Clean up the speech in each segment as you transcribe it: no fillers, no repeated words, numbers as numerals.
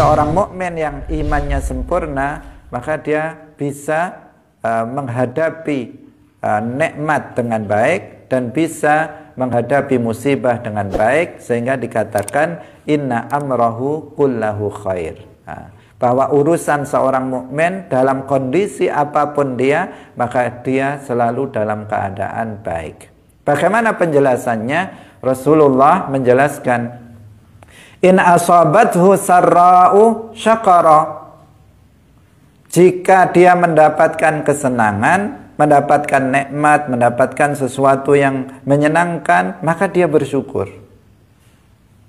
seorang mukmin yang imannya sempurna, maka dia bisa menghadapi nikmat dengan baik dan bisa menghadapi musibah dengan baik, sehingga dikatakan inna amrahu kullahu khair. Bahwa urusan seorang mukmin dalam kondisi apapun dia, maka dia selalu dalam keadaan baik. Bagaimana penjelasannya? Rasulullah menjelaskan, in asabathu sarra'u syakara. Jika dia mendapatkan kesenangan, mendapatkan nikmat, mendapatkan sesuatu yang menyenangkan, maka dia bersyukur.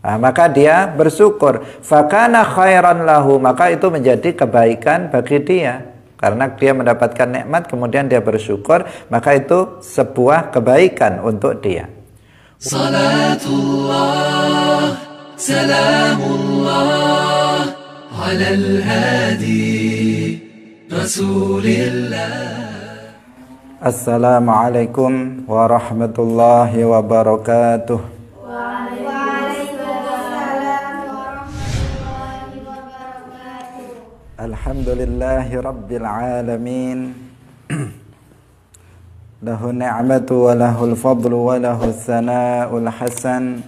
Maka dia bersyukur, fakana khairan lahu, maka itu menjadi kebaikan bagi dia. Karena dia mendapatkan nikmat kemudian dia bersyukur, maka itu sebuah kebaikan untuk dia. Salatullah, salamullah, ala al-hadi, Rasulillah. Assalamualaikum warahmatullahi wabarakatuh. Alhamdulillahi rabbil alamin. Lahu ni'matu wa lahul fadlu wa lahul thana'ul hasan.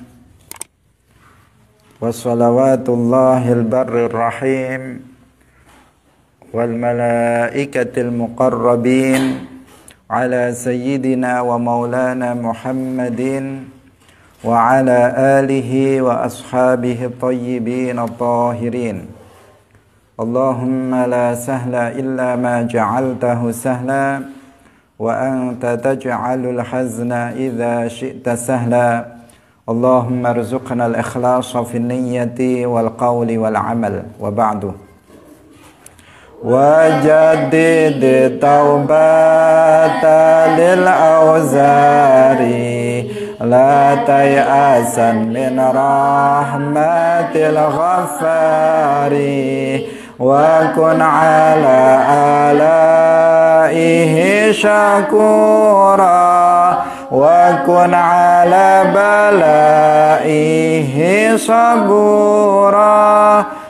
Wa salawatullahil barrir rahim wal malaikatil muqarrabin ala sayyidina wa maulana Muhammadin wa ala alihi wa ashabihi tayyibin at-tahirin. Allahumma la sahla illa ma ja'altahu sahla wa anta taj'alul hazna idza syi'ta sahla. Allahumma arzuqna al-ikhlasa fi niyyati wal qawli wal amal. Wa ba'du. Wa jaddid taubata lil awzari la tay'asan min rahmatil ghaffari. Wa kun ala alaihi syakura wa kun ala balaihi sabura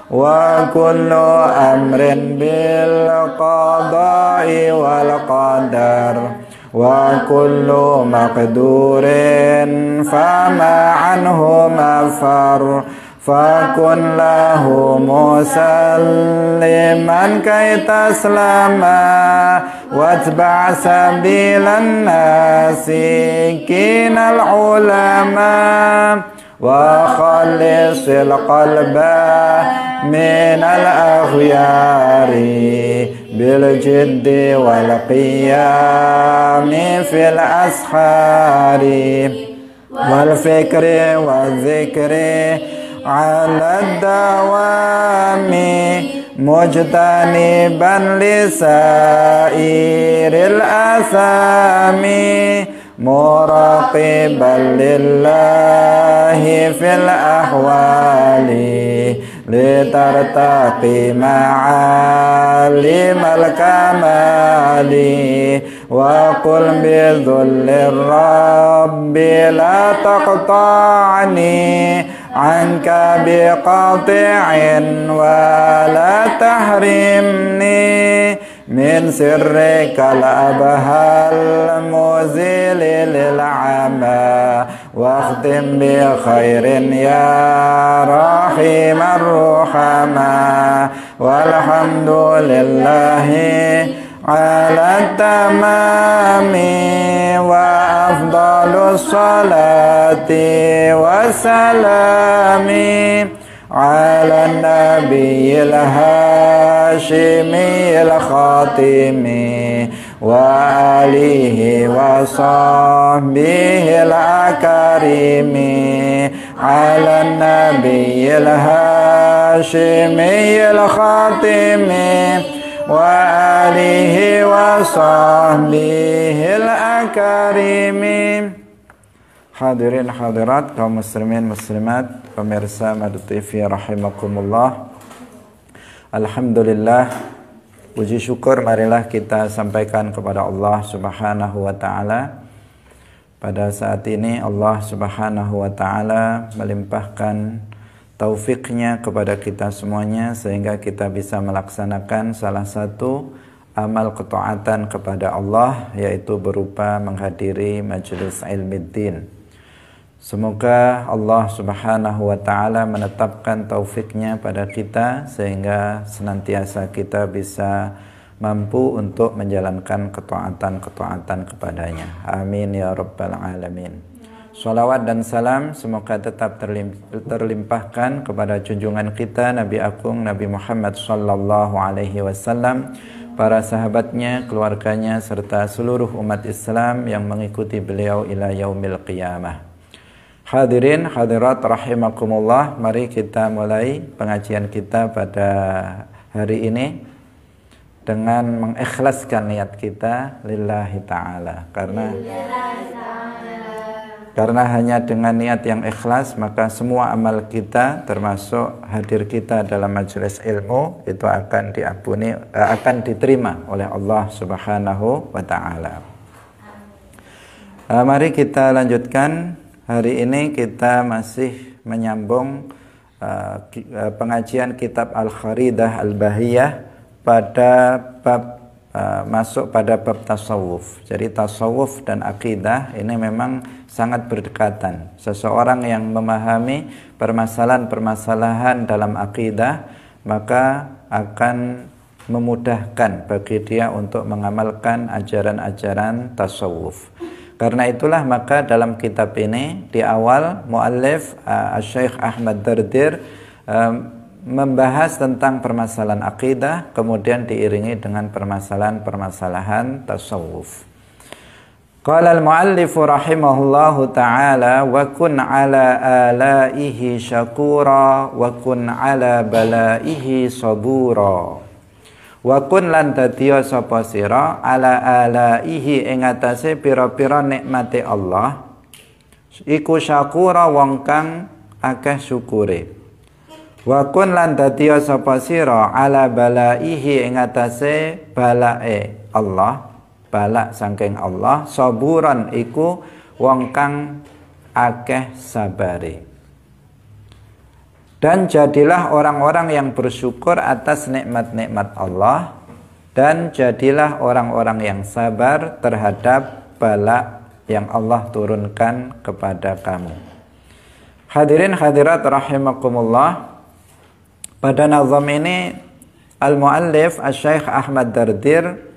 wa kullu amrin bil qada'i wal qadar wa kullu maqdurin fama anhu mafar. Fakun lahu musalliman kay taslama watba' sabilan nasikinal ulama wa khalisil qalba minal akhyari bil jiddi wal qiyami fil ashari wal fikri wal zikri ala dawami mujtaniban lisairil asami muraqiban lillahi fil ahwali litartaqi ma'alimal kamali wa qul bi dhullir rabbi la taqta'ni anka biqati'in wa la tahrimni min sirrikal abhal muzili lil ama wa khtim bi khairin ya rahimar ruhama walhamdulillahi ala tamami wa afdalus salati wassalami ala nabiyil hashimil khatimi wa alihi wa sahbihil akarimi ala nabiyil hashimil khatimi wa alihi wa sahbihil akarimi. Hadirin hadirat kaum muslimin muslimat, pemirsa Madu TV rahimakumullah. Alhamdulillah, puji syukur marilah kita sampaikan kepada Allah Subhanahu wa taala. Pada saat ini Allah Subhanahu wa taala melimpahkan taufiknya kepada kita semuanya sehingga kita bisa melaksanakan salah satu amal ketaatan kepada Allah, yaitu berupa menghadiri majelis ilmiddin. Semoga Allah Subhanahu wa taala menetapkan taufiknya pada kita sehingga senantiasa kita bisa mampu untuk menjalankan ketaatan-ketaatan kepadanya. Amin ya rabbal alamin. Salawat dan salam semoga tetap terlimpahkan kepada junjungan kita Nabi Agung Nabi Muhammad sallallahu alaihi wasallam, para sahabatnya, keluarganya serta seluruh umat Islam yang mengikuti beliau ila yaumil qiyamah. Hadirin hadirat rahimakumullah, mari kita mulai pengajian kita pada hari ini dengan mengikhlaskan niat kita lillahi ta'ala, karena hanya dengan niat yang ikhlas maka semua amal kita termasuk hadir kita dalam majelis ilmu itu akan diampuni, akan diterima oleh Allah Subhanahu wa taala. Mari kita lanjutkan. Hari ini kita masih menyambung pengajian kitab Al-Kharidah Al-Bahiyah pada bab masuk pada bab tasawuf. Jadi tasawuf dan akidah ini memang sangat berdekatan. Seseorang yang memahami permasalahan-permasalahan dalam akidah maka akan memudahkan bagi dia untuk mengamalkan ajaran-ajaran tasawuf. Karena itulah maka dalam kitab ini di awal muallif Syekh Ahmad Dardir membahas tentang permasalahan akidah, kemudian diiringi dengan permasalahan-permasalahan tasawuf. Qala al-muallif rahimahullahu ta'ala wa kun ala alaihi syakura wa kun ala balaihi sabura. Wa kun lan dadiya sapa sira ala alaihi ing atase pira-pira nikmate Allah iku syakura wong kang akeh syukure. Wa kun lan dadiya sapa sira ala balaihi ing atase balae Allah, balak saking Allah, saburan iku wong kang akeh sabare. Dan jadilah orang-orang yang bersyukur atas nikmat-nikmat Allah, dan jadilah orang-orang yang sabar terhadap bala yang Allah turunkan kepada kamu. Hadirin hadirat rahimakumullah, pada nazam ini al-muallif Syekh Ahmad Dardir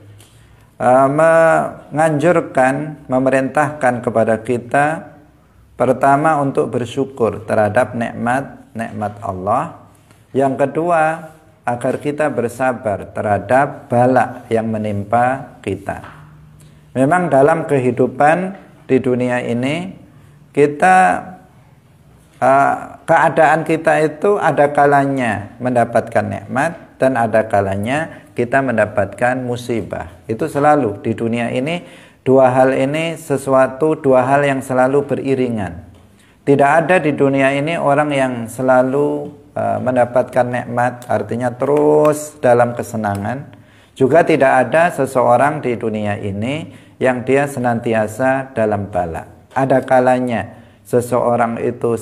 menganjurkan, memerintahkan kepada kita pertama untuk bersyukur terhadap nikmat Allah. Yang kedua, agar kita bersabar terhadap bala yang menimpa kita. Memang dalam kehidupan di dunia ini kita keadaan kita itu ada kalanya mendapatkan nikmat dan ada kalanya kita mendapatkan musibah. Itu selalu di dunia ini, dua hal yang selalu beriringan. Tidak ada di dunia ini orang yang selalu mendapatkan nikmat, artinya terus dalam kesenangan. Juga tidak ada seseorang di dunia ini yang dia senantiasa dalam bala. Ada kalanya seseorang itu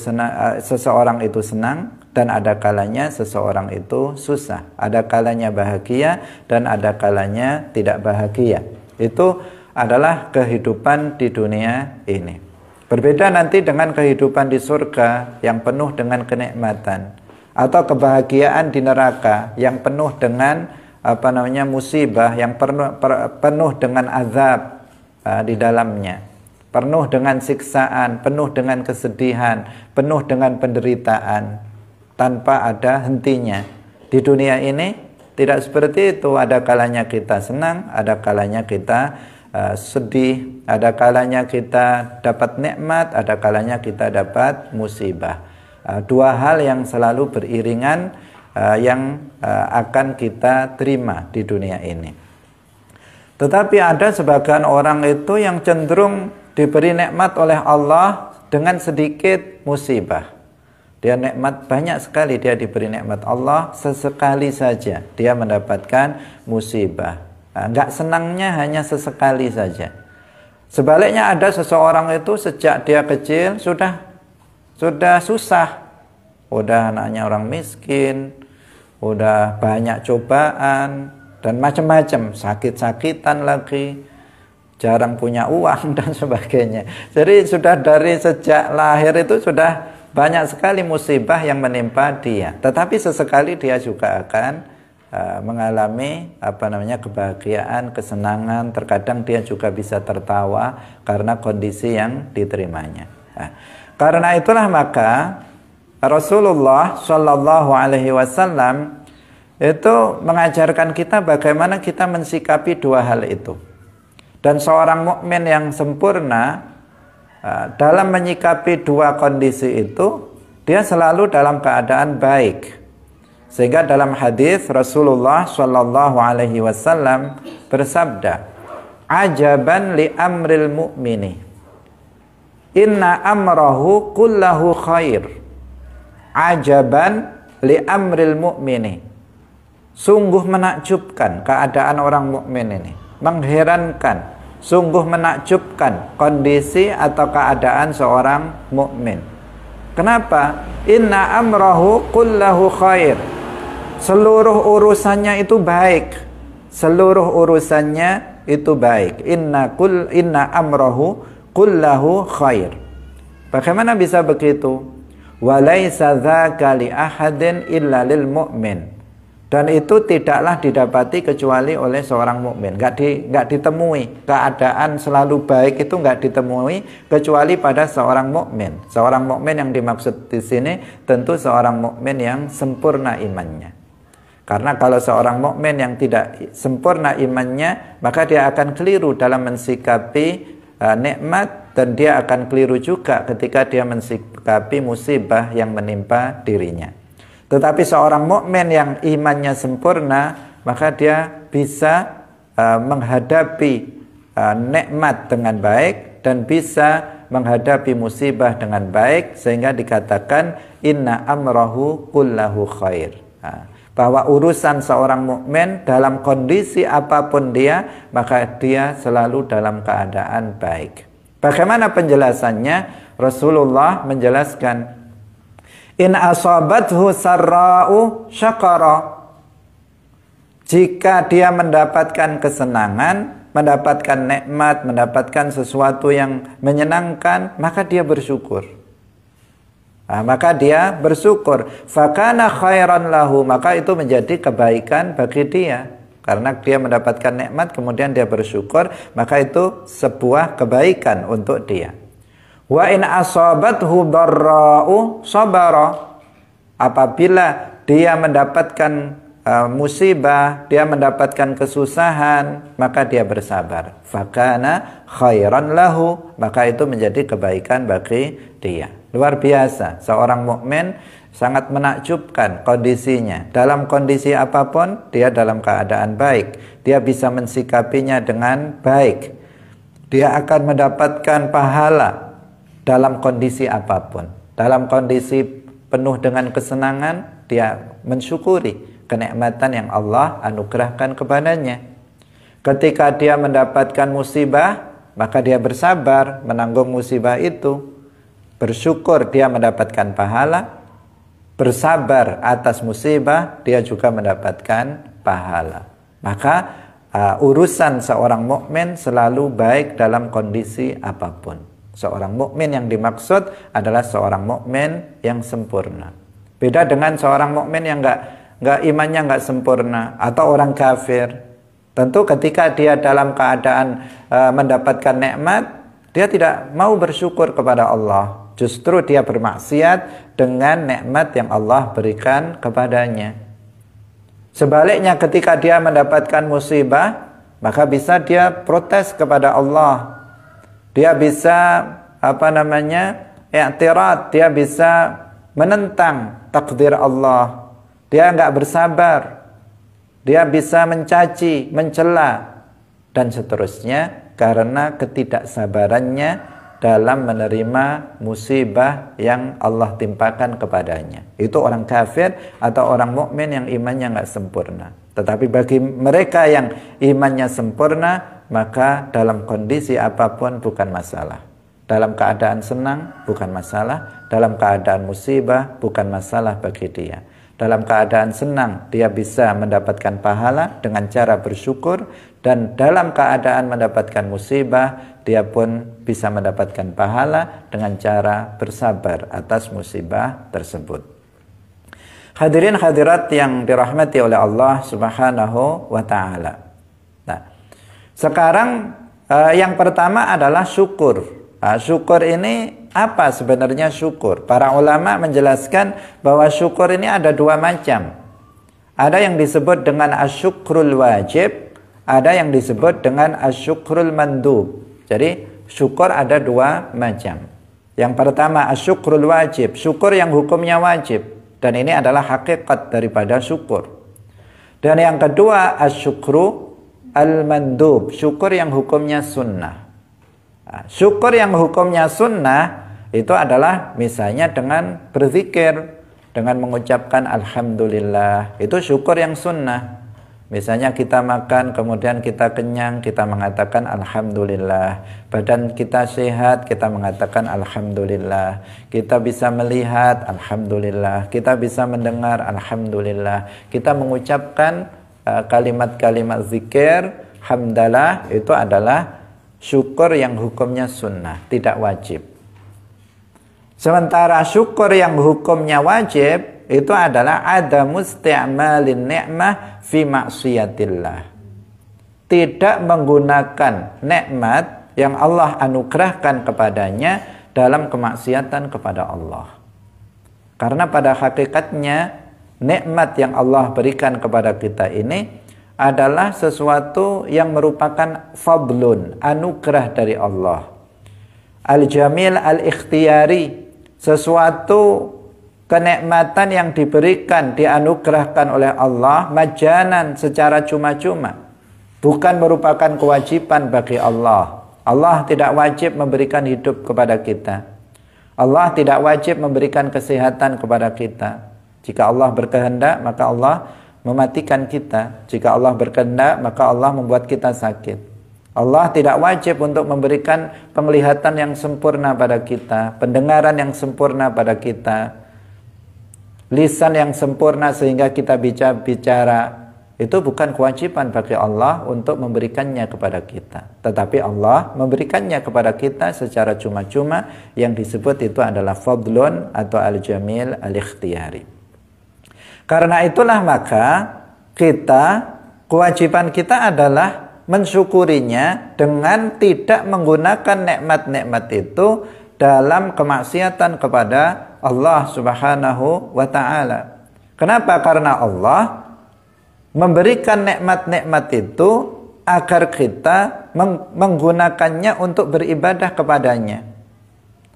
senang dan ada kalanya seseorang itu susah. Ada kalanya bahagia dan ada kalanya tidak bahagia. Itu adalah kehidupan di dunia ini. Berbeda nanti dengan kehidupan di surga yang penuh dengan kenikmatan, atau kebahagiaan di neraka yang penuh dengan musibah, yang penuh dengan azab di dalamnya, penuh dengan siksaan, penuh dengan kesedihan, penuh dengan penderitaan tanpa ada hentinya. Di dunia ini tidak seperti itu. Ada kalanya kita senang, ada kalanya kita sedih, ada kalanya kita dapat nikmat, ada kalanya kita dapat musibah. Dua hal yang selalu beriringan yang akan kita terima di dunia ini. Tetapi ada sebagian orang itu yang cenderung diberi nikmat oleh Allah dengan sedikit musibah. Dia nikmat banyak sekali, dia diberi nikmat Allah, sesekali saja dia mendapatkan musibah. Enggak senangnya hanya sesekali saja. Sebaliknya ada seseorang itu sejak dia kecil sudah susah, udah anaknya orang miskin, udah banyak cobaan dan macam-macam, sakit-sakitan lagi, jarang punya uang dan sebagainya. Jadi sudah dari sejak lahir itu sudah banyak sekali musibah yang menimpa dia. Tetapi sesekali dia juga akan mengalami kebahagiaan, kesenangan. Terkadang dia juga bisa tertawa karena kondisi yang diterimanya. Karena itulah maka Rasulullah Shallallahu Alaihi Wasallam itu mengajarkan kita bagaimana kita mensikapi dua hal itu. Dan seorang mukmin yang sempurna dalam menyikapi dua kondisi itu, dia selalu dalam keadaan baik. Sehingga dalam hadis Rasulullah Shallallahu Alaihi Wasallam bersabda, "Ajaban li amril mu'mini, inna amrahu kullahu khair." Ajaban li amril mu'mini. Sungguh menakjubkan keadaan orang mukmin ini, mengherankan, sungguh menakjubkan kondisi atau keadaan seorang mukmin. Kenapa? Inna amrahu kullahu khair. Seluruh urusannya itu baik. Seluruh urusannya itu baik. Inna amrahu kullahu khair. Bagaimana bisa begitu? Walaisa dzaka li ahadin illa lil mu'min. Dan itu tidaklah didapati kecuali oleh seorang mukmin. Enggak ditemui keadaan selalu baik, itu enggak ditemui kecuali pada seorang mukmin. Seorang mukmin yang dimaksud di sini tentu seorang mukmin yang sempurna imannya. Karena kalau seorang mukmin yang tidak sempurna imannya, maka dia akan keliru dalam mensikapi nikmat, dan dia akan keliru juga ketika dia mensikapi musibah yang menimpa dirinya. Tetapi seorang mukmin yang imannya sempurna, maka dia bisa menghadapi nikmat dengan baik dan bisa menghadapi musibah dengan baik, sehingga dikatakan inna amrahu kullahu khair. Bahwa urusan seorang mukmin dalam kondisi apapun dia, maka dia selalu dalam keadaan baik. Bagaimana penjelasannya? Rasulullah menjelaskan, in asabathu sarra'u syakara. Jika dia mendapatkan kesenangan, mendapatkan nikmat, mendapatkan sesuatu yang menyenangkan, maka dia bersyukur. Maka dia bersyukur. Fakana khairan lahu, maka itu menjadi kebaikan bagi dia. Karena dia mendapatkan nikmat kemudian dia bersyukur, maka itu sebuah kebaikan untuk dia. Wa in asabathu dharra'u sabara. Apabila dia mendapatkan musibah, dia mendapatkan kesusahan, maka dia bersabar. Fakana khairan lahu, maka itu menjadi kebaikan bagi dia. Luar biasa, seorang mukmin sangat menakjubkan kondisinya. Dalam kondisi apapun, dia dalam keadaan baik. Dia bisa mensikapinya dengan baik. Dia akan mendapatkan pahala dalam kondisi apapun. Dalam kondisi penuh dengan kesenangan, dia mensyukuri kenikmatan yang Allah anugerahkan kepadanya. Ketika dia mendapatkan musibah, maka dia bersabar menanggung musibah itu. Bersyukur dia mendapatkan pahala, bersabar atas musibah, dia juga mendapatkan pahala. Maka urusan seorang mukmin selalu baik dalam kondisi apapun. Seorang mukmin yang dimaksud adalah seorang mukmin yang sempurna. Beda dengan seorang mukmin yang enggak imannya enggak sempurna, atau orang kafir. Tentu ketika dia dalam keadaan mendapatkan nikmat, dia tidak mau bersyukur kepada Allah. Justru dia bermaksiat dengan nikmat yang Allah berikan kepadanya. Sebaliknya ketika dia mendapatkan musibah, maka bisa dia protes kepada Allah. Dia bisa i'tirad, dia bisa menentang takdir Allah. Dia enggak bersabar. Dia bisa mencaci, mencela dan seterusnya karena ketidaksabarannya dalam menerima musibah yang Allah timpakan kepadanya. Itu orang kafir atau orang mukmin yang imannya enggak sempurna. Tetapi bagi mereka yang imannya sempurna, maka dalam kondisi apapun bukan masalah. Dalam keadaan senang bukan masalah, dalam keadaan musibah bukan masalah bagi dia. Dalam keadaan senang dia bisa mendapatkan pahala dengan cara bersyukur, dan dalam keadaan mendapatkan musibah dia pun bisa mendapatkan pahala dengan cara bersabar atas musibah tersebut. Hadirin hadirat yang dirahmati oleh Allah Subhanahu wa taala. Nah, sekarang yang pertama adalah syukur. Syukur ini apa sebenarnya syukur? Para ulama menjelaskan bahwa syukur ini ada dua macam. Ada yang disebut dengan asyukrul wajib, ada yang disebut dengan asyukrul mandub. Jadi syukur ada dua macam. Yang pertama asyukrul wajib, syukur yang hukumnya wajib, dan ini adalah hakikat daripada syukur. Dan yang kedua asyukru al-mandub, syukur yang hukumnya sunnah. Syukur yang hukumnya sunnah itu adalah misalnya dengan berzikir, dengan mengucapkan alhamdulillah. Itu syukur yang sunnah. Misalnya kita makan kemudian kita kenyang, kita mengatakan alhamdulillah. Badan kita sehat, kita mengatakan alhamdulillah. Kita bisa melihat, alhamdulillah. Kita bisa mendengar, alhamdulillah. Kita mengucapkan kalimat-kalimat zikir, hamdalah, itu adalah syukur yang hukumnya sunnah, tidak wajib. Sementara syukur yang hukumnya wajib itu adalah adamu isti'malin ni'mah fi maksiatillah. Tidak menggunakan nikmat yang Allah anugerahkan kepadanya dalam kemaksiatan kepada Allah. Karena pada hakikatnya nikmat yang Allah berikan kepada kita ini adalah sesuatu yang merupakan fadlun, anugerah dari Allah. Al-jamil al-ikhtiyari, sesuatu kenikmatan yang diberikan, dianugerahkan oleh Allah majanan, secara cuma-cuma, bukan merupakan kewajiban bagi Allah. Allah tidak wajib memberikan hidup kepada kita. Allah tidak wajib memberikan kesehatan kepada kita. Jika Allah berkehendak, maka Allah mematikan kita. Jika Allah berkehendak, maka Allah membuat kita sakit. Allah tidak wajib untuk memberikan penglihatan yang sempurna pada kita, pendengaran yang sempurna pada kita, lisan yang sempurna sehingga kita bicara. Itu bukan kewajiban bagi Allah untuk memberikannya kepada kita. Tetapi Allah memberikannya kepada kita secara cuma-cuma, yang disebut itu adalah fadlun atau al-jamil al-ikhtiyari. Karena itulah maka kewajiban kita adalah mensyukurinya dengan tidak menggunakan nikmat-nikmat itu dalam kemaksiatan kepada Allah Subhanahu wa taala. Kenapa? Karena Allah memberikan nikmat-nikmat itu agar kita menggunakannya untuk beribadah kepadanya.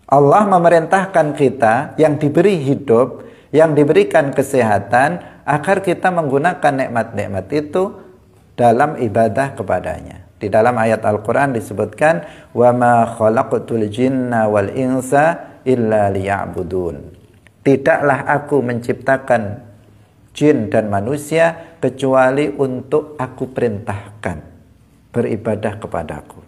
Allah memerintahkan kita yang diberi hidup, yang diberikan kesehatan, agar kita menggunakan nikmat-nikmat itu dalam ibadah kepadanya. Di dalam ayat Al-Quran disebutkan, وَمَا خَلَقْتُ الْجِنَّ وَالْإِنسَ إِلَّا لِيَعْبُدُونَ. Tidaklah aku menciptakan jin dan manusia kecuali untuk aku perintahkan beribadah kepadaku.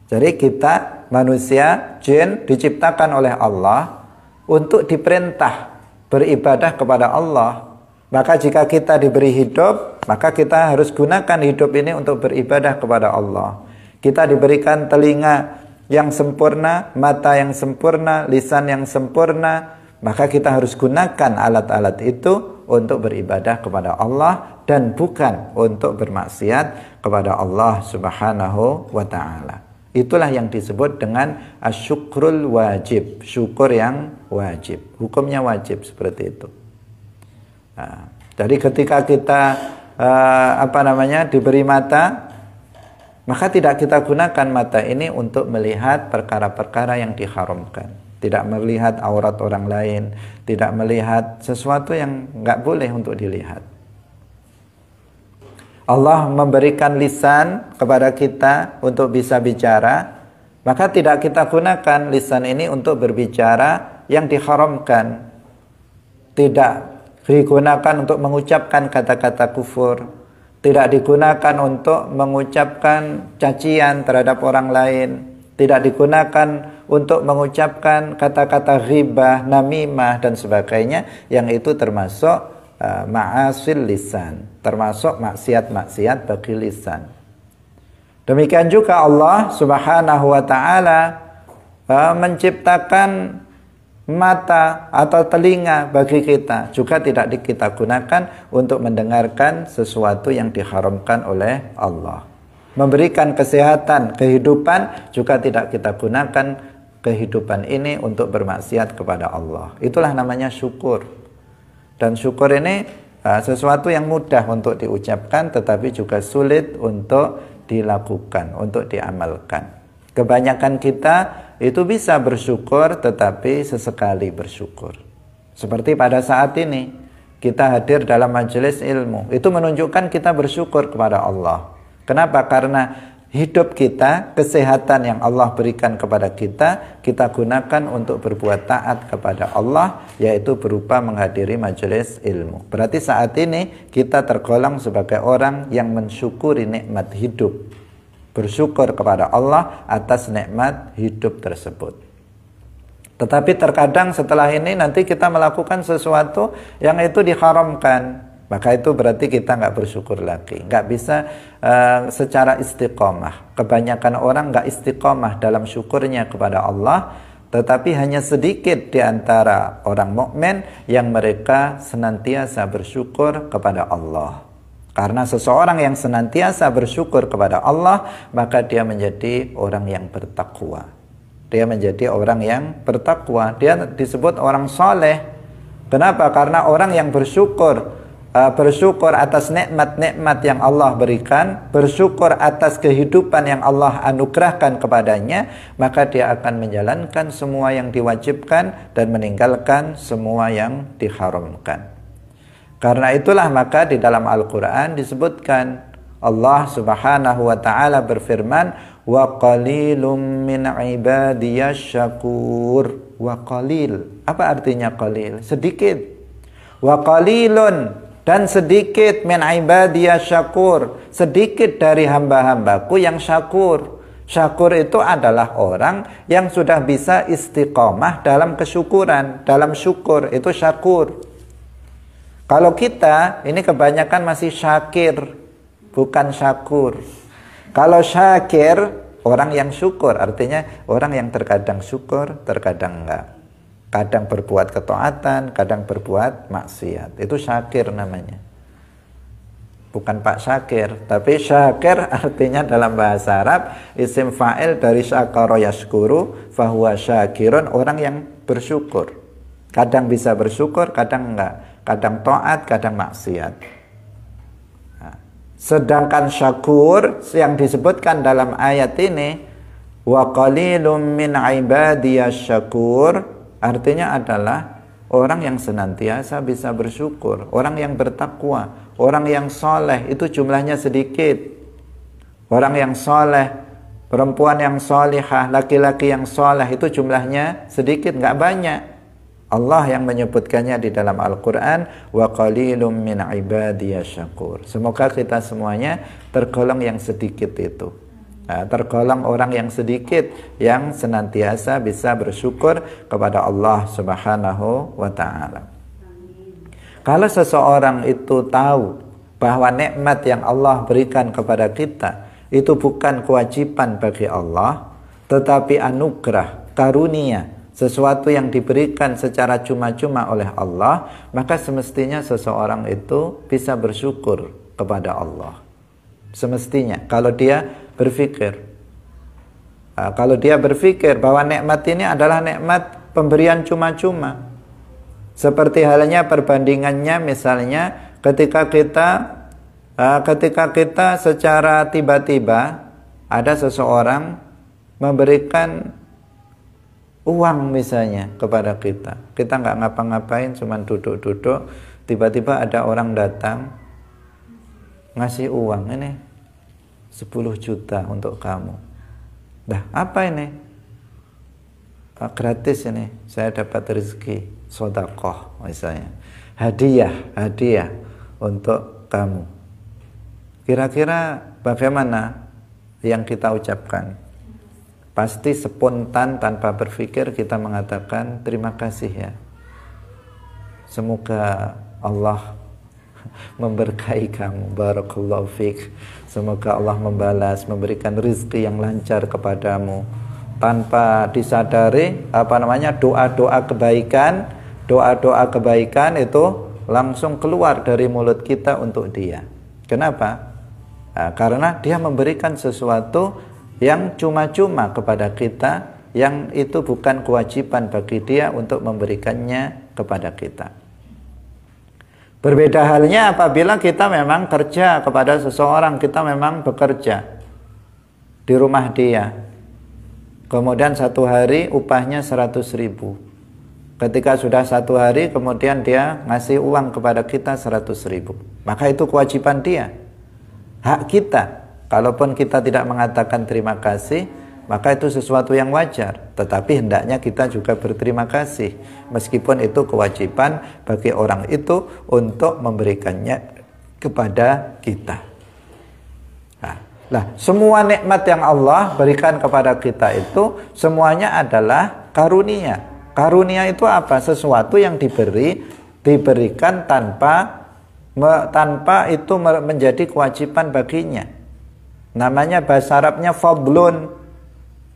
Jadi kita manusia, jin diciptakan oleh Allah untuk diperintah beribadah kepada Allah. Maka jika kita diberi hidup, maka kita harus gunakan hidup ini untuk beribadah kepada Allah. Kita diberikan telinga yang sempurna, mata yang sempurna, lisan yang sempurna, maka kita harus gunakan alat-alat itu untuk beribadah kepada Allah dan bukan untuk bermaksiat kepada Allah Subhanahu wa ta'ala. Itulah yang disebut dengan asyukrul wajib, syukur yang wajib, hukumnya wajib seperti itu. Nah, jadi ketika kita diberi mata, maka tidak kita gunakan mata ini untuk melihat perkara-perkara yang diharamkan, tidak melihat aurat orang lain, tidak melihat sesuatu yang nggak boleh untuk dilihat. Allah memberikan lisan kepada kita untuk bisa bicara, maka tidak kita gunakan lisan ini untuk berbicara yang diharamkan. Tidak digunakan untuk mengucapkan kata-kata kufur, tidak digunakan untuk mengucapkan cacian terhadap orang lain, tidak digunakan untuk mengucapkan kata-kata ghibah, namimah dan sebagainya, yang itu termasuk ma'asil lisan, termasuk maksiat-maksiat bagi lisan. Demikian juga Allah Subhanahu wa taala menciptakan mata atau telinga bagi kita, juga tidak kita gunakan untuk mendengarkan sesuatu yang diharamkan oleh Allah. Memberikan kesehatan, kehidupan, juga tidak kita gunakan kehidupan ini untuk bermaksiat kepada Allah. Itulah namanya syukur. Dan syukur ini sesuatu yang mudah untuk diucapkan, tetapi juga sulit untuk dilakukan, untuk diamalkan. Kebanyakan kita itu bisa bersyukur, tetapi sesekali bersyukur. Seperti pada saat ini, kita hadir dalam majelis ilmu. Itu menunjukkan kita bersyukur kepada Allah. Kenapa? Karena hidup kita, kesehatan yang Allah berikan kepada kita, kita gunakan untuk berbuat taat kepada Allah, yaitu berupa menghadiri majelis ilmu. Berarti saat ini kita tergolong sebagai orang yang mensyukuri nikmat hidup. Bersyukur kepada Allah atas nikmat hidup tersebut. Tetapi terkadang setelah ini nanti kita melakukan sesuatu yang itu diharamkan. Maka itu berarti kita nggak bersyukur lagi, nggak bisa secara istiqomah. Kebanyakan orang nggak istiqomah dalam syukurnya kepada Allah, tetapi hanya sedikit di antara orang mukmin yang mereka senantiasa bersyukur kepada Allah. Karena seseorang yang senantiasa bersyukur kepada Allah, maka dia menjadi orang yang bertakwa. Dia menjadi orang yang bertakwa. Dia disebut orang soleh. Kenapa? Karena orang yang bersyukur atas nikmat-nikmat yang Allah berikan, bersyukur atas kehidupan yang Allah anugerahkan kepadanya, maka dia akan menjalankan semua yang diwajibkan dan meninggalkan semua yang diharamkan. Karena itulah maka di dalam Al-Quran disebutkan, Allah Subhanahu wa ta'ala berfirman, wa qalilum min ibadiyas syakur. Wa qalil, apa artinya qalil? Sedikit. Wa qalilun, dan sedikit min ibadiyas syakur, sedikit dari hamba-hambaku yang syakur. Syakur itu adalah orang yang sudah bisa istiqomah dalam kesyukuran, dalam syukur, itu syakur. Kalau kita ini kebanyakan masih syakir, bukan syakur. Kalau syakir, orang yang syukur, artinya orang yang terkadang syukur, terkadang enggak. Kadang berbuat ketaatan, kadang berbuat maksiat. Itu syakir namanya. Bukan Pak Syakir, tapi syakir artinya dalam bahasa Arab isim fa'il dari syakara yashkuru, fahuwa syakirun, orang yang bersyukur. Kadang bisa bersyukur, kadang enggak. Kadang taat, kadang maksiat. Nah, sedangkan syakur yang disebutkan dalam ayat ini, wa qalilum min ibadiyas syakur, artinya adalah orang yang senantiasa bisa bersyukur, orang yang bertakwa, orang yang soleh, itu jumlahnya sedikit. Orang yang soleh, perempuan yang solihah, laki-laki yang soleh, itu jumlahnya sedikit, nggak banyak. Allah yang menyebutkannya di dalam Al-Quran, wa qalilum min ibadiyas syakur. Semoga kita semuanya tergolong yang sedikit itu. Nah, tergolong orang yang sedikit yang senantiasa bisa bersyukur kepada Allah Subhanahu wa ta'ala. Kalau seseorang itu tahu bahwa nikmat yang Allah berikan kepada kita itu bukan kewajiban bagi Allah, tetapi anugerah, karunia, sesuatu yang diberikan secara cuma-cuma oleh Allah, maka semestinya seseorang itu bisa bersyukur kepada Allah. Semestinya, kalau dia berpikir, bahwa nikmat ini adalah nikmat pemberian cuma-cuma. Seperti halnya perbandingannya, misalnya ketika kita secara tiba-tiba ada seseorang memberikan uang misalnya kepada kita nggak ngapa-ngapain, cuman duduk-duduk, tiba-tiba ada orang datang ngasih uang, ini 10 juta untuk kamu. Dah, apa ini? Gratis ini, saya dapat rezeki, sedekah misalnya, hadiah untuk kamu. Kira-kira bagaimana yang kita ucapkan? pasti spontan tanpa berpikir kita mengatakan terima kasih ya. Semoga Allah memberkahi kamu, barakallahu fiik. Semoga Allah membalas, memberikan rezeki yang lancar kepadamu. Tanpa disadari doa-doa kebaikan itu langsung keluar dari mulut kita untuk dia. Kenapa? Karena dia memberikan sesuatu yang cuma-cuma kepada kita, yang itu bukan kewajiban bagi dia untuk memberikannya kepada kita. Berbeda halnya apabila kita memang kerja kepada seseorang, kita memang bekerja di rumah dia, kemudian satu hari upahnya 100.000. Ketika sudah satu hari kemudian dia ngasih uang kepada kita 100.000, maka itu kewajiban dia, hak kita. Kalaupun kita tidak mengatakan terima kasih, maka itu sesuatu yang wajar. Tetapi hendaknya kita juga berterima kasih, meskipun itu kewajiban bagi orang itu untuk memberikannya kepada kita. Nah, semua nikmat yang Allah berikan kepada kita itu semuanya adalah karunia. Karunia itu apa? Sesuatu yang diberikan tanpa itu menjadi kewajiban baginya. Namanya bahasa Arabnya fadlun.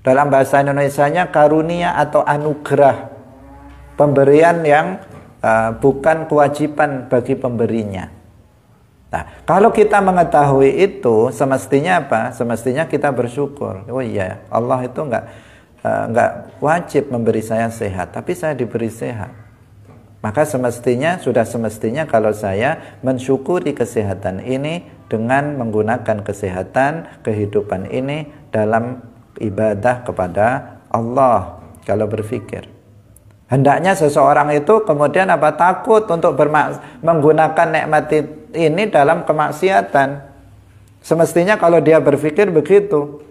Dalam bahasa Indonesianya karunia atau anugerah. Pemberian yang bukan kewajiban bagi pemberinya. Nah, kalau kita mengetahui itu, semestinya apa? Semestinya kita bersyukur. Oh iya, Allah itu enggak wajib memberi saya sehat, tapi saya diberi sehat. Maka sudah semestinya kalau saya mensyukuri kesehatan ini dengan menggunakan kesehatan kehidupan ini dalam ibadah kepada Allah. Kalau berpikir, hendaknya seseorang itu kemudian takut untuk menggunakan nikmat ini dalam kemaksiatan. Semestinya kalau dia berpikir begitu,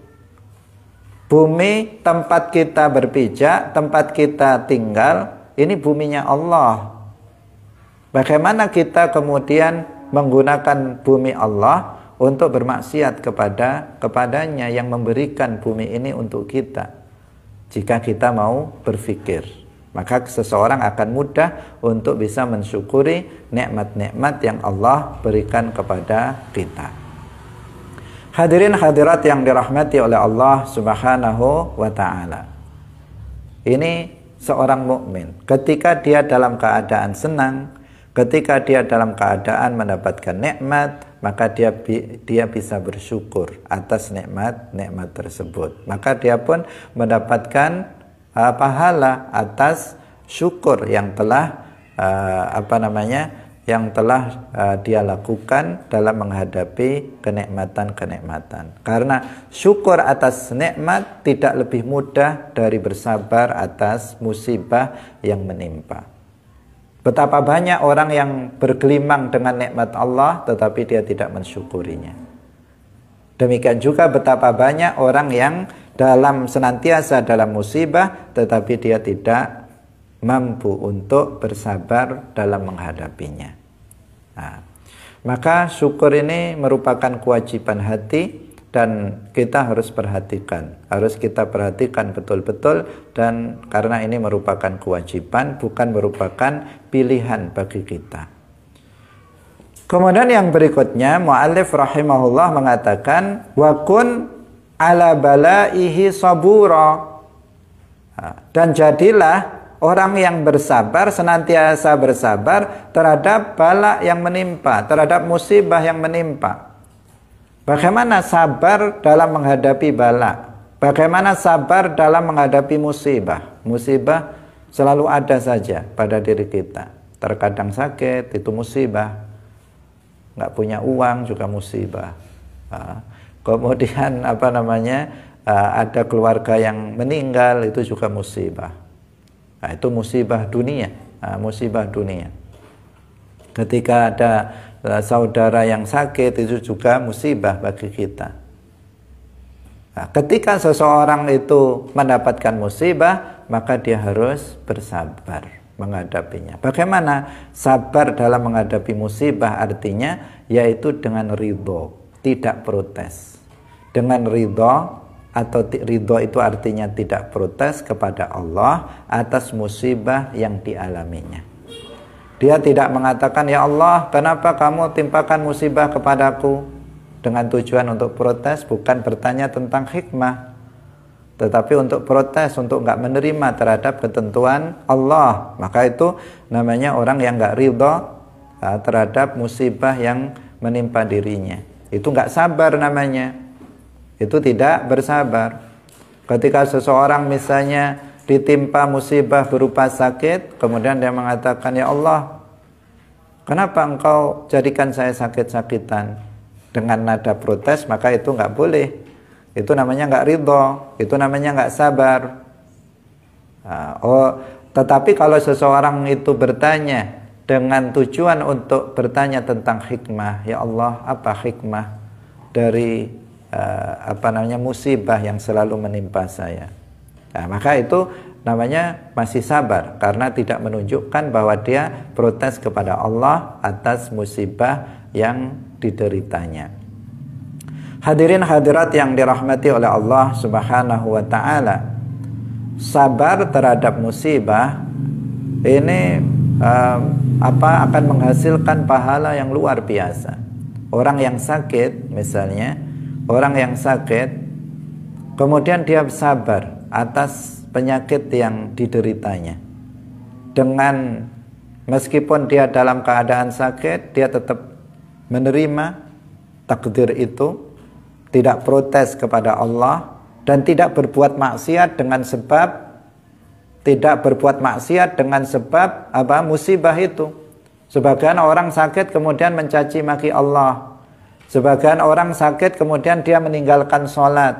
bumi tempat kita berpijak, tempat kita tinggal, ini buminya Allah. Bagaimana kita kemudian menggunakan bumi Allah untuk bermaksiat kepadanya yang memberikan bumi ini untuk kita? Jika kita mau berpikir, maka seseorang akan mudah untuk bisa mensyukuri nikmat-nikmat yang Allah berikan kepada kita. Hadirin hadirat yang dirahmati oleh Allah Subhanahu wa taala. Ini seorang mukmin ketika dia dalam keadaan senang, ketika dia dalam keadaan mendapatkan nikmat, maka dia bisa bersyukur atas nikmat-nikmat tersebut. Maka dia pun mendapatkan pahala atas syukur yang telah dia lakukan dalam menghadapi kenikmatan-kenikmatan. Karena syukur atas nikmat tidak lebih mudah dari bersabar atas musibah yang menimpa. Betapa banyak orang yang bergelimang dengan nikmat Allah tetapi dia tidak mensyukurinya. Demikian juga betapa banyak orang yang senantiasa dalam musibah tetapi dia tidak mampu untuk bersabar dalam menghadapinya. Nah, maka syukur ini merupakan kewajiban hati dan kita harus kita perhatikan betul-betul, dan karena ini merupakan kewajiban, bukan merupakan pilihan bagi kita. Kemudian yang berikutnya, mu'allif rahimahullah mengatakan wa kun ala balaihi sabura. Dan jadilah orang yang bersabar, senantiasa bersabar terhadap bala yang menimpa, terhadap musibah yang menimpa. Bagaimana sabar dalam menghadapi bala? Bagaimana sabar dalam menghadapi musibah? Musibah selalu ada saja pada diri kita. Terkadang sakit, itu musibah. Nggak punya uang juga musibah. Kemudian ada keluarga yang meninggal, itu juga musibah. Nah, itu musibah dunia, musibah dunia. Ketika ada saudara yang sakit, itu juga musibah bagi kita. Nah, ketika seseorang itu mendapatkan musibah, maka dia harus bersabar menghadapinya. Bagaimana sabar dalam menghadapi musibah? Artinya yaitu dengan ridho, tidak protes. Dengan ridho atau ridho itu artinya tidak protes kepada Allah atas musibah yang dialaminya. Dia tidak mengatakan, ya Allah, kenapa kamu timpakan musibah kepadaku, dengan tujuan untuk protes, bukan bertanya tentang hikmah, tetapi untuk protes, untuk nggak menerima terhadap ketentuan Allah. Maka itu namanya orang yang nggak ridho terhadap musibah yang menimpa dirinya. Itu nggak sabar namanya. Itu tidak bersabar. Ketika seseorang misalnya ditimpa musibah berupa sakit, kemudian dia mengatakan, ya Allah, kenapa engkau jadikan saya sakit-sakitan? Dengan nada protes, maka itu nggak boleh. Itu namanya nggak ridho, itu namanya nggak sabar. Tetapi kalau seseorang itu bertanya dengan tujuan untuk bertanya tentang hikmah, ya Allah, apa hikmah dari musibah yang selalu menimpa saya? Nah, maka itu namanya masih sabar, karena tidak menunjukkan bahwa dia protes kepada Allah atas musibah yang dideritanya. Hadirin hadirat yang dirahmati oleh Allah Subhanahu wa taala, sabar terhadap musibah ini akan menghasilkan pahala yang luar biasa. Orang yang sakit misalnya, orang yang sakit kemudian dia sabar atas penyakit yang dideritanya, dengan meskipun dia dalam keadaan sakit, dia tetap menerima takdir itu, tidak protes kepada Allah, dan tidak berbuat maksiat dengan sebab musibah itu. Sebagian orang sakit kemudian mencaci maki Allah. Sebagian orang sakit kemudian dia meninggalkan sholat.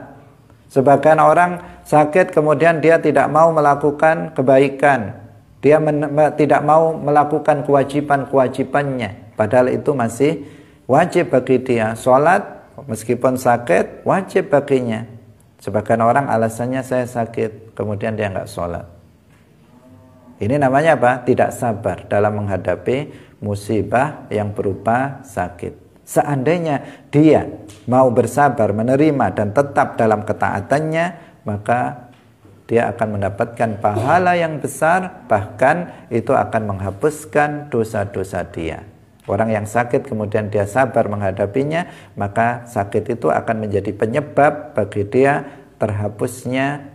Sebagian orang sakit kemudian dia tidak mau melakukan kebaikan. Dia tidak mau melakukan kewajiban-kewajibannya. Padahal itu masih wajib bagi dia. Sholat meskipun sakit wajib baginya. Sebagian orang alasannya saya sakit, kemudian dia nggak sholat. Ini namanya apa? Tidak sabar dalam menghadapi musibah yang berupa sakit. Seandainya dia mau bersabar, menerima dan tetap dalam ketaatannya, maka dia akan mendapatkan pahala yang besar, bahkan itu akan menghapuskan dosa-dosa dia. Orang yang sakit kemudian dia sabar menghadapinya, maka sakit itu akan menjadi penyebab bagi dia terhapusnya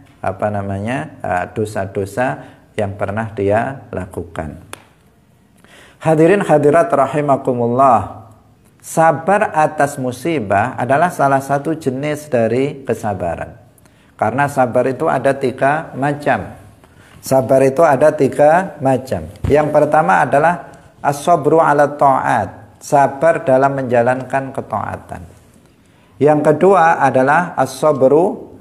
dosa-dosa yang pernah dia lakukan. Hadirin hadirat rahimakumullah, sabar atas musibah adalah salah satu jenis dari kesabaran. Karena sabar itu ada 3 macam. Sabar itu ada 3 macam. Yang pertama adalah as-sabru ala ta'at, sabar dalam menjalankan ketaatan. Yang kedua adalah as-sabru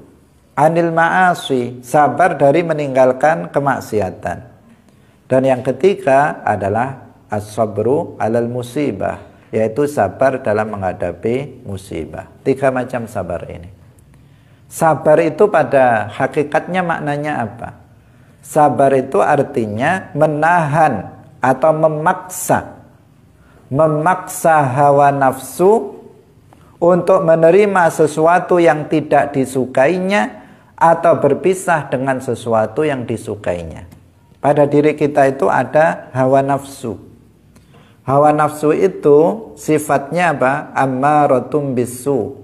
anil ma'asi, sabar dari meninggalkan kemaksiatan. Dan yang ketiga adalah as-sabru alal musibah, yaitu sabar dalam menghadapi musibah. 3 macam sabar ini. Sabar itu pada hakikatnya maknanya apa? Sabar itu artinya menahan atau memaksa hawa nafsu untuk menerima sesuatu yang tidak disukainya atau berpisah dengan sesuatu yang disukainya. Pada diri kita itu ada hawa nafsu. Hawa nafsu itu sifatnya apa? Ammaratum bisu.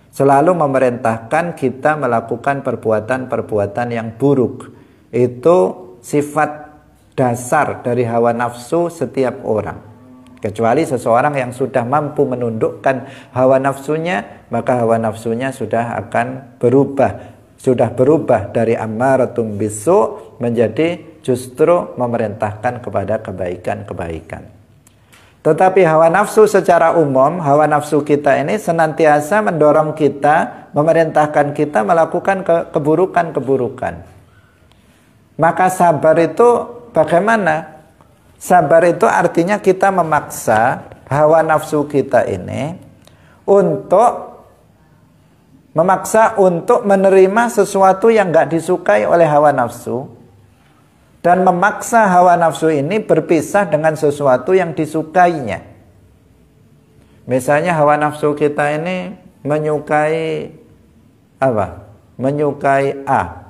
Selalu memerintahkan kita melakukan perbuatan-perbuatan yang buruk. Itu sifat dasar dari hawa nafsu setiap orang. Kecuali seseorang yang sudah mampu menundukkan hawa nafsunya, maka hawa nafsunya sudah akan berubah. Sudah berubah dari ammaratum bisu menjadi justru memerintahkan kepada kebaikan-kebaikan. Tetapi hawa nafsu secara umum, hawa nafsu kita ini senantiasa mendorong kita, memerintahkan kita melakukan keburukan-keburukan. Maka sabar itu bagaimana? Sabar itu artinya kita memaksa hawa nafsu kita ini untuk menerima sesuatu yang nggak disukai oleh hawa nafsu, dan memaksa hawa nafsu ini berpisah dengan sesuatu yang disukainya. Misalnya hawa nafsu kita ini menyukai apa? menyukai A,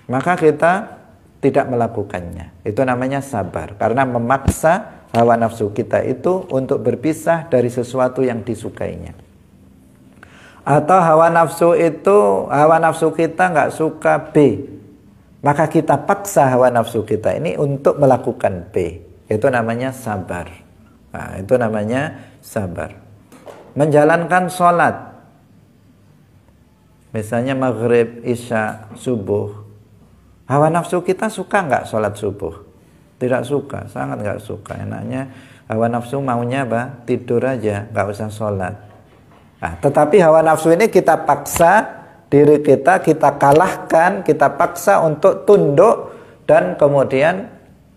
maka kita tidak melakukannya. Itu namanya sabar, karena memaksa hawa nafsu kita itu untuk berpisah dari sesuatu yang disukainya. Atau hawa nafsu kita nggak suka B, maka kita paksa hawa nafsu kita ini untuk melakukan B. Itu namanya sabar. Nah, itu namanya sabar. Menjalankan sholat, misalnya maghrib, isya, subuh. Hawa nafsu kita suka nggak sholat subuh? Tidak suka, sangat nggak suka. Enaknya hawa nafsu maunya apa? Tidur aja, nggak usah sholat. Nah, tetapi hawa nafsu ini kita paksa diri kita kalahkan, kita paksa untuk tunduk, dan kemudian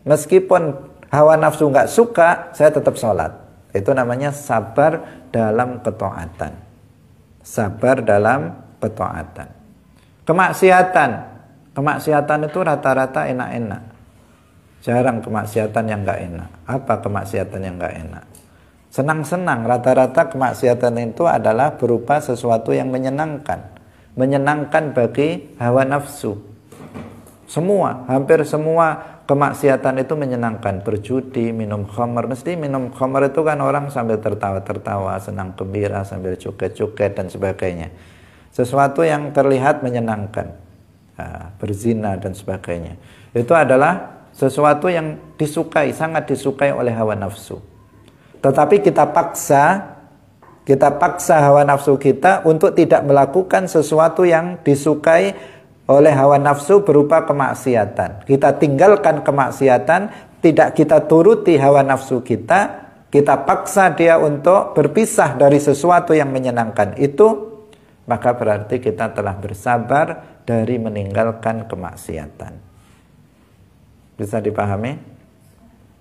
meskipun hawa nafsu nggak suka, saya tetap sholat. Itu namanya sabar dalam ketaatan. Sabar dalam ketaatan. Kemaksiatan itu rata-rata enak-enak. Jarang kemaksiatan yang nggak enak. Apa kemaksiatan yang nggak enak? Senang-senang. Rata-rata kemaksiatan itu adalah berupa sesuatu yang menyenangkan. Menyenangkan bagi hawa nafsu. Hampir semua kemaksiatan itu menyenangkan. Berjudi, minum khamar. Mesti minum khamar itu kan orang sambil tertawa-tertawa, senang gembira, sambil joget-joget dan sebagainya. Sesuatu yang terlihat menyenangkan. Berzina dan sebagainya. Itu adalah sesuatu yang disukai, sangat disukai oleh hawa nafsu. Tetapi kita paksa hawa nafsu kita untuk tidak melakukan sesuatu yang disukai oleh hawa nafsu berupa kemaksiatan. Kita tinggalkan kemaksiatan, tidak kita turuti hawa nafsu kita paksa dia untuk berpisah dari sesuatu yang menyenangkan itu, maka berarti kita telah bersabar dari meninggalkan kemaksiatan. Bisa dipahami?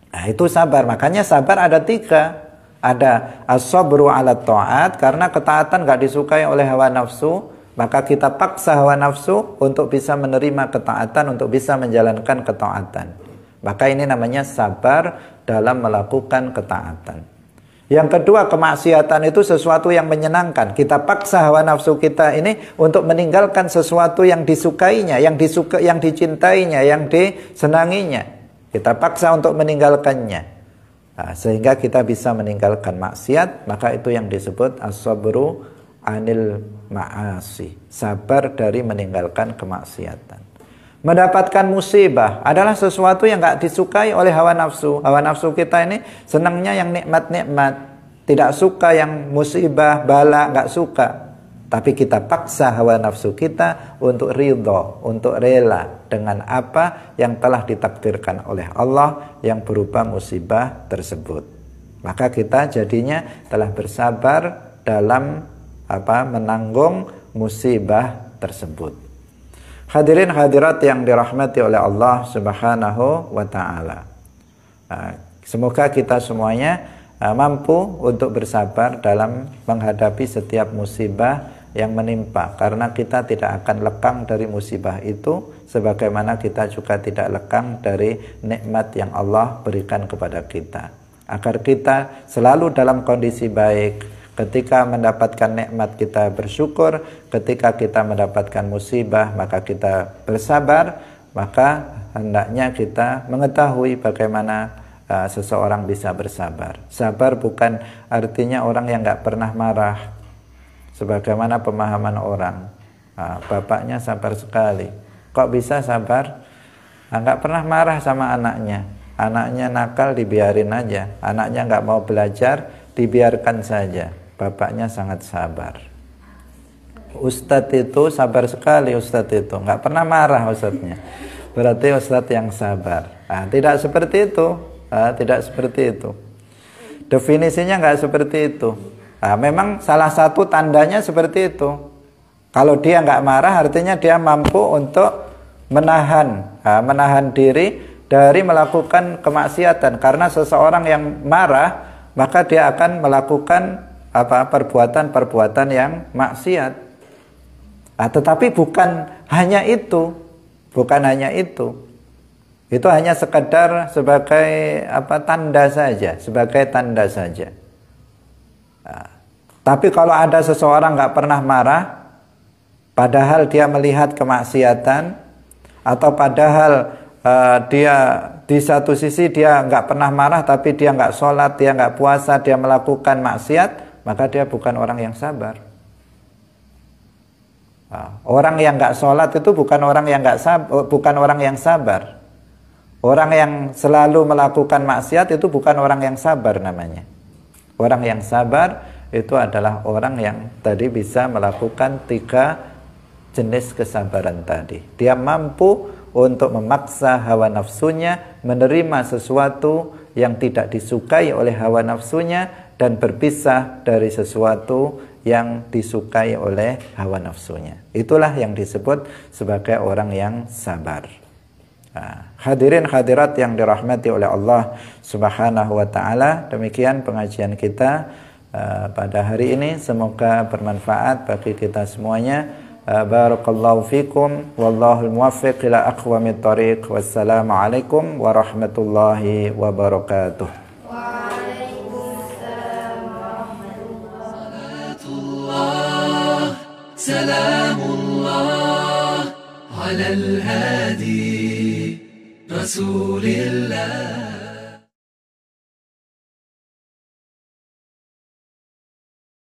Nah, itu sabar. Makanya sabar ada 3. Ada as-sabru ala ta'at, karena ketaatan gak disukai oleh hawa nafsu, maka kita paksa hawa nafsu untuk bisa menerima ketaatan, untuk bisa menjalankan ketaatan. Maka ini namanya sabar dalam melakukan ketaatan. Yang kedua, kemaksiatan itu sesuatu yang menyenangkan. Kita paksa hawa nafsu kita ini untuk meninggalkan sesuatu yang disukainya, yang dicintainya, yang disenanginya. Kita paksa untuk meninggalkannya. Nah, sehingga kita bisa meninggalkan maksiat, maka itu yang disebut as-sabru anil ma'asi. Sabar dari meninggalkan kemaksiatan. Mendapatkan musibah adalah sesuatu yang gak disukai oleh hawa nafsu. Hawa nafsu kita ini senangnya yang nikmat-nikmat, tidak suka yang musibah, bala, gak suka. Tapi kita paksa hawa nafsu kita untuk ridho, untuk rela dengan apa yang telah ditakdirkan oleh Allah yang berupa musibah tersebut. Maka kita jadinya telah bersabar dalam menanggung musibah tersebut. Hadirin hadirat yang dirahmati oleh Allah Subhanahu wa taala. Semoga kita semuanya mampu untuk bersabar dalam menghadapi setiap musibah yang menimpa, karena kita tidak akan lekang dari musibah itu, sebagaimana kita juga tidak lekang dari nikmat yang Allah berikan kepada kita. Agar kita selalu dalam kondisi baik, ketika mendapatkan nikmat kita bersyukur, ketika kita mendapatkan musibah maka kita bersabar. Maka hendaknya kita mengetahui bagaimana seseorang bisa bersabar. Sabar bukan artinya orang yang nggak pernah marah, sebagaimana pemahaman orang. Bapaknya sabar sekali, kok bisa sabar? Nggak pernah marah sama anaknya. Anaknya nakal dibiarin aja, anaknya nggak mau belajar dibiarkan saja. Bapaknya sangat sabar. Ustadz itu sabar sekali, ustadz itu nggak pernah marah ustadznya. Berarti ustadz yang sabar. Tidak seperti itu, tidak seperti itu. Definisinya nggak seperti itu. Memang salah satu tandanya seperti itu. Kalau dia nggak marah, artinya dia mampu untuk menahan diri dari melakukan kemaksiatan. Karena seseorang yang marah, maka dia akan melakukan perbuatan-perbuatan yang maksiat. Tetapi bukan hanya itu, Itu hanya sekedar sebagai tanda saja, Tapi kalau ada seseorang nggak pernah marah, padahal dia melihat kemaksiatan, atau padahal dia di satu sisi dia nggak pernah marah, tapi dia nggak sholat, dia nggak puasa, dia melakukan maksiat, maka dia bukan orang yang sabar. Orang yang nggak sholat itu bukan orang yang bukan orang yang sabar. Orang yang selalu melakukan maksiat itu bukan orang yang sabar namanya. Orang yang sabar itu adalah orang yang tadi bisa melakukan 3 jenis kesabaran tadi. Dia mampu untuk memaksa hawa nafsunya menerima sesuatu yang tidak disukai oleh hawa nafsunya, dan berpisah dari sesuatu yang disukai oleh hawa nafsunya. Itulah yang disebut sebagai orang yang sabar. Hadirin hadirat yang dirahmati oleh Allah Subhanahu wa taala, demikian pengajian kita pada hari ini, semoga bermanfaat bagi kita semuanya. Barakallahu fikum, wallahul muwaffiq ila aqwamit thoriq. Wassalamualaikum warahmatullahi wabarakatuh. Waalaikumsalam warahmatullahi. Salamullah ala al-hadi Rasulillah.